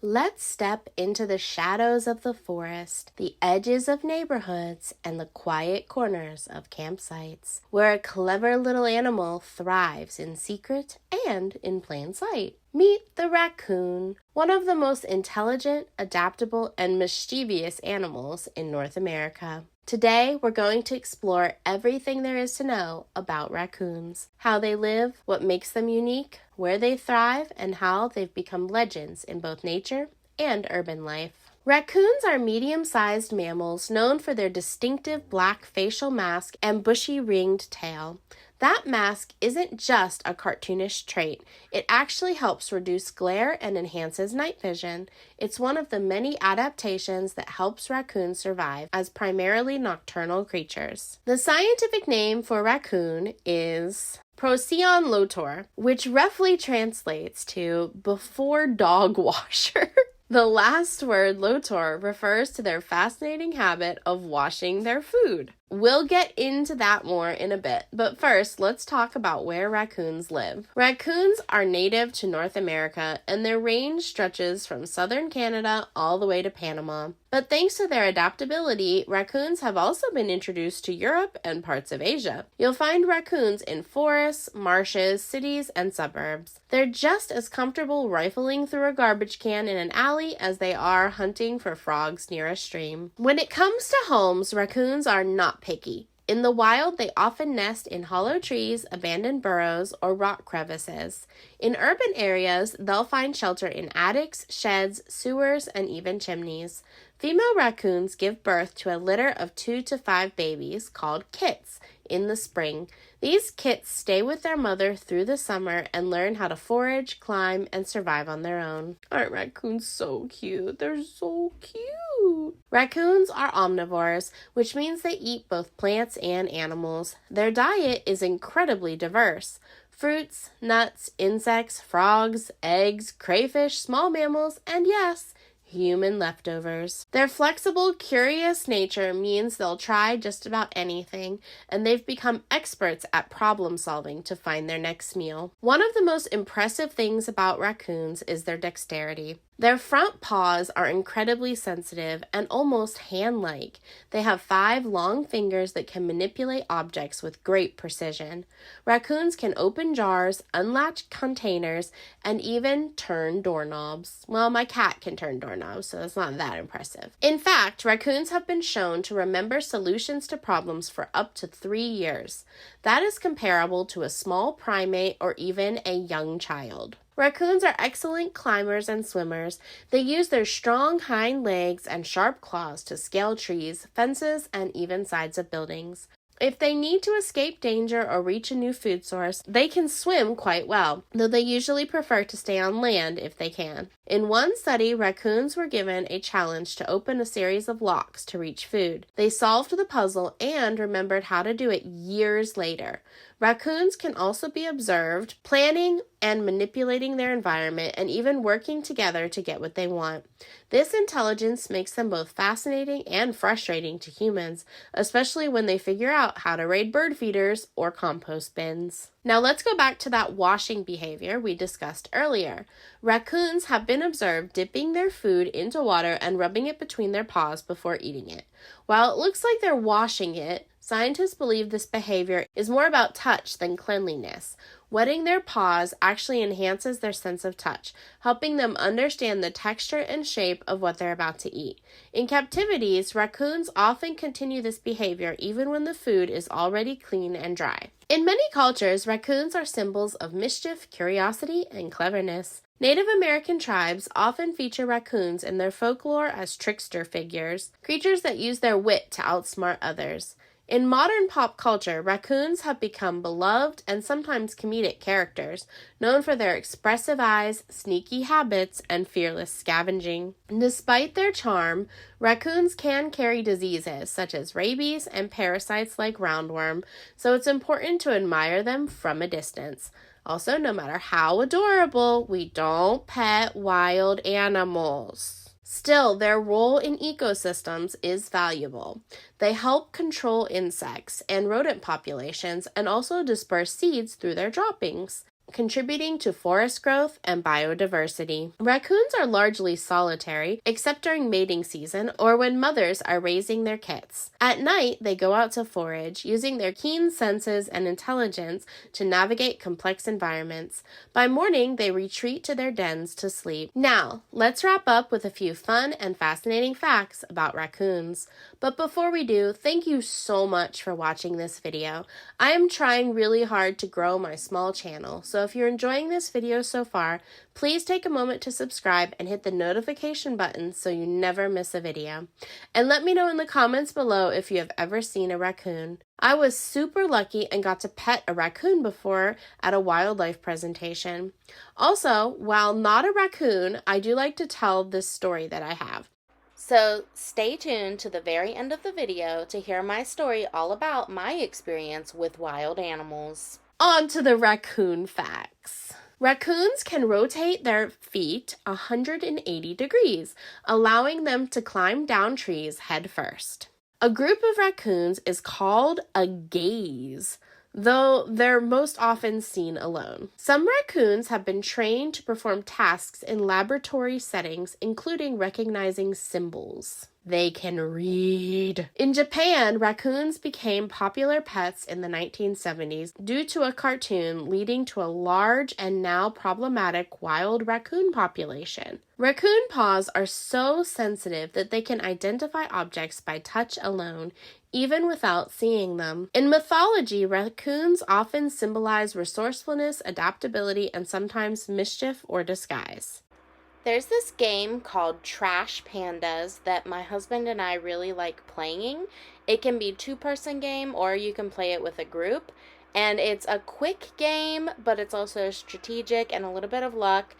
Let's step into the shadows of the forest, the edges of neighborhoods, and the quiet corners of campsites, where a clever little animal thrives in secret and in plain sight. Meet the raccoon, one of the most intelligent, adaptable, and mischievous animals in North America. Today, we're going to explore everything there is to know about raccoons, how they live, what makes them unique, where they thrive, and how they've become legends in both nature and urban life. Raccoons are medium-sized mammals known for their distinctive black facial mask and bushy ringed tail. That mask isn't just a cartoonish trait. It actually helps reduce glare and enhances night vision. It's one of the many adaptations that helps raccoons survive as primarily nocturnal creatures. The scientific name for raccoon is Procyon lotor, which roughly translates to before dog washer. The last word, lotor, refers to their fascinating habit of washing their food. We'll get into that more in a bit, but first, let's talk about where raccoons live. Raccoons are native to North America, and their range stretches from southern Canada all the way to Panama. But thanks to their adaptability, raccoons have also been introduced to Europe and parts of Asia. You'll find raccoons in forests, marshes, cities, and suburbs. They're just as comfortable rifling through a garbage can in an alley as they are hunting for frogs near a stream. When it comes to homes, raccoons are not picky. In the wild, they often nest in hollow trees, abandoned burrows, or rock crevices. In urban areas, they'll find shelter in attics, sheds, sewers, and even chimneys. Female raccoons give birth to a litter of 2 to 5 babies, called kits, in the spring. These kits stay with their mother through the summer and learn how to forage, climb, and survive on their own. Aren't raccoons so cute? They're so cute! Raccoons are omnivores, which means they eat both plants and animals. Their diet is incredibly diverse. Fruits, nuts, insects, frogs, eggs, crayfish, small mammals, and yes, human leftovers. Their flexible, curious nature means they'll try just about anything, and they've become experts at problem solving to find their next meal. One of the most impressive things about raccoons is their dexterity. Their front paws are incredibly sensitive and almost hand-like. They have 5 long fingers that can manipulate objects with great precision. Raccoons can open jars, unlatch containers, and even turn doorknobs. Well, my cat can turn doorknobs, so that's not that impressive. In fact, raccoons have been shown to remember solutions to problems for up to 3 years. That is comparable to a small primate or even a young child. Raccoons are excellent climbers and swimmers. They use their strong hind legs and sharp claws to scale trees, fences, and even sides of buildings. If they need to escape danger or reach a new food source, they can swim quite well, though they usually prefer to stay on land if they can. In one study, raccoons were given a challenge to open a series of locks to reach food. They solved the puzzle and remembered how to do it years later. Raccoons can also be observed planning and manipulating their environment and even working together to get what they want. This intelligence makes them both fascinating and frustrating to humans, especially when they figure out how to raid bird feeders or compost bins. Now let's go back to that washing behavior we discussed earlier. Raccoons have been observed dipping their food into water and rubbing it between their paws before eating it. While it looks like they're washing it, scientists believe this behavior is more about touch than cleanliness. Wetting their paws actually enhances their sense of touch, helping them understand the texture and shape of what they're about to eat. In captivities, raccoons often continue this behavior even when the food is already clean and dry. In many cultures, raccoons are symbols of mischief, curiosity, and cleverness. Native American tribes often feature raccoons in their folklore as trickster figures, creatures that use their wit to outsmart others. In modern pop culture, raccoons have become beloved and sometimes comedic characters, known for their expressive eyes, sneaky habits, and fearless scavenging. Despite their charm, raccoons can carry diseases such as rabies and parasites like roundworm, so it's important to admire them from a distance. Also, no matter how adorable, we don't pet wild animals. Still, their role in ecosystems is valuable. They help control insects and rodent populations and also disperse seeds through their droppings. contributing to forest growth and biodiversity. Raccoons are largely solitary, except during mating season or when mothers are raising their kits. At night, they go out to forage, using their keen senses and intelligence to navigate complex environments. By morning, they retreat to their dens to sleep. Now, let's wrap up with a few fun and fascinating facts about raccoons. But before we do, thank you so much for watching this video. I am trying really hard to grow my small channel, so if you're enjoying this video so far, please take a moment to subscribe and hit the notification button so you never miss a video. And let me know in the comments below if you have ever seen a raccoon. I was super lucky and got to pet a raccoon before at a wildlife presentation. Also, while not a raccoon, I do like to tell this story that I have. So stay tuned to the very end of the video to hear my story all about my experience with wild animals. On to the raccoon facts. Raccoons can rotate their feet 180 degrees, allowing them to climb down trees head first. A group of raccoons is called a gaze, though they're most often seen alone. Some raccoons have been trained to perform tasks in laboratory settings, including recognizing symbols. They can read. In Japan, raccoons became popular pets in the 1970s due to a cartoon leading to a large and now problematic wild raccoon population. Raccoon paws are so sensitive that they can identify objects by touch alone, even without seeing them. In mythology, raccoons often symbolize resourcefulness, adaptability, and sometimes mischief or disguise. There's this game called Trash Pandas that my husband and I really like playing. It can be a two-person game or you can play it with a group. And it's a quick game, but it's also strategic and a little bit of luck.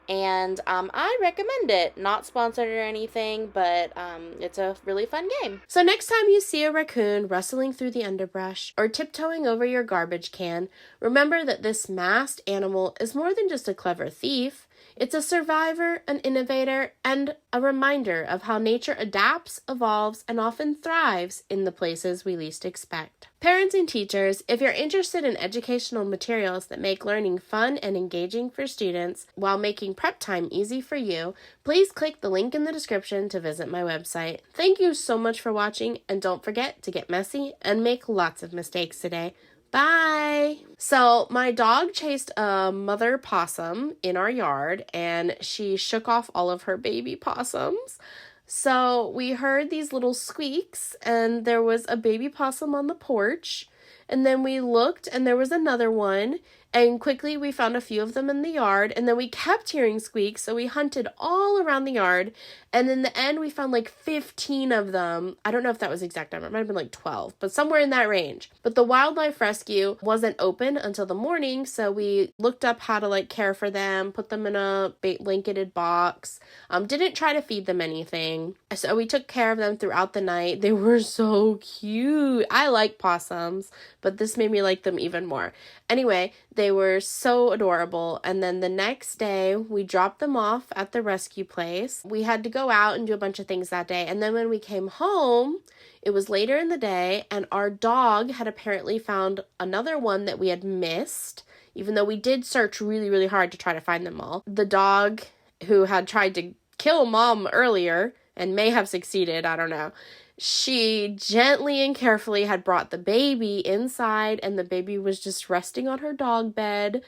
And I recommend it. Not sponsored or anything, but it's a really fun game. So next time you see a raccoon rustling through the underbrush or tiptoeing over your garbage can, remember that this masked animal is more than just a clever thief. It's a survivor, an innovator, and a reminder of how nature adapts, evolves, and often thrives in the places we least expect. Parents and teachers, if you're interested in educational materials that make learning fun and engaging for students while making prep time easy for you, please click the link in the description to visit my website. Thank you so much for watching, and don't forget to get messy and make lots of mistakes today. Bye! So my dog chased a mother possum in our yard and she shook off all of her baby possums. So we heard these little squeaks and there was a baby possum on the porch. And then we looked and there was another one. And quickly we found a few of them in the yard. And then we kept hearing squeaks. So we hunted all around the yard. And in the end, we found like 15 of them. I don't know if that was the exact number. It might have been like 12, but somewhere in that range. But the wildlife rescue wasn't open until the morning. So we looked up how to like care for them, put them in a blanketed box. Didn't try to feed them anything. So we took care of them throughout the night. They were so cute. I like possums, but this made me like them even more. Anyway, they were so adorable. And then the next day, we dropped them off at the rescue place. We had to go out and do a bunch of things that day. And then when we came home, it was later in the day, and our dog had apparently found another one that we had missed, even though we did search really, really hard to try to find them all. The dog who had tried to kill Mom earlier and may have succeeded, I don't know. She gently and carefully had brought the baby inside, and the baby was just resting on her dog bed.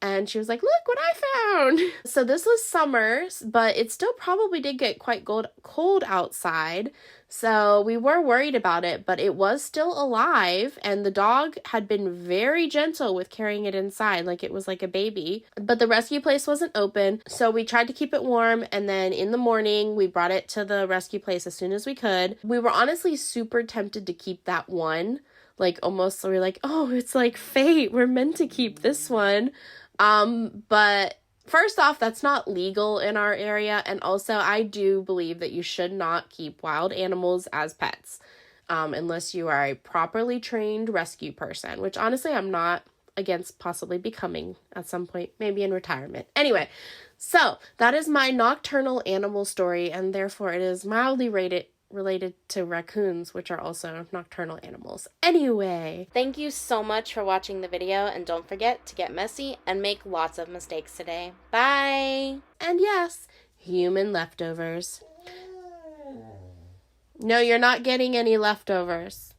And she was like, look what I found. So this was summer, but it still probably did get quite cold outside. So we were worried about it, but it was still alive. And the dog had been very gentle with carrying it inside, like it was like a baby. But the rescue place wasn't open. So we tried to keep it warm. And then in the morning, we brought it to the rescue place as soon as we could. We were honestly super tempted to keep that one. Like almost, we were like, oh, it's like fate. We're meant to keep this one. But first off, that's not legal in our area. And also, I do believe that you should not keep wild animals as pets, unless you are a properly trained rescue person, which honestly, I'm not against possibly becoming at some point, maybe in retirement. Anyway, so that is my nocturnal animal story, and therefore it is mildly rated related to raccoons, which are also nocturnal animals. Anyway, thank you so much for watching the video, and don't forget to get messy and make lots of mistakes today. Bye! And yes, human leftovers. No, you're not getting any leftovers.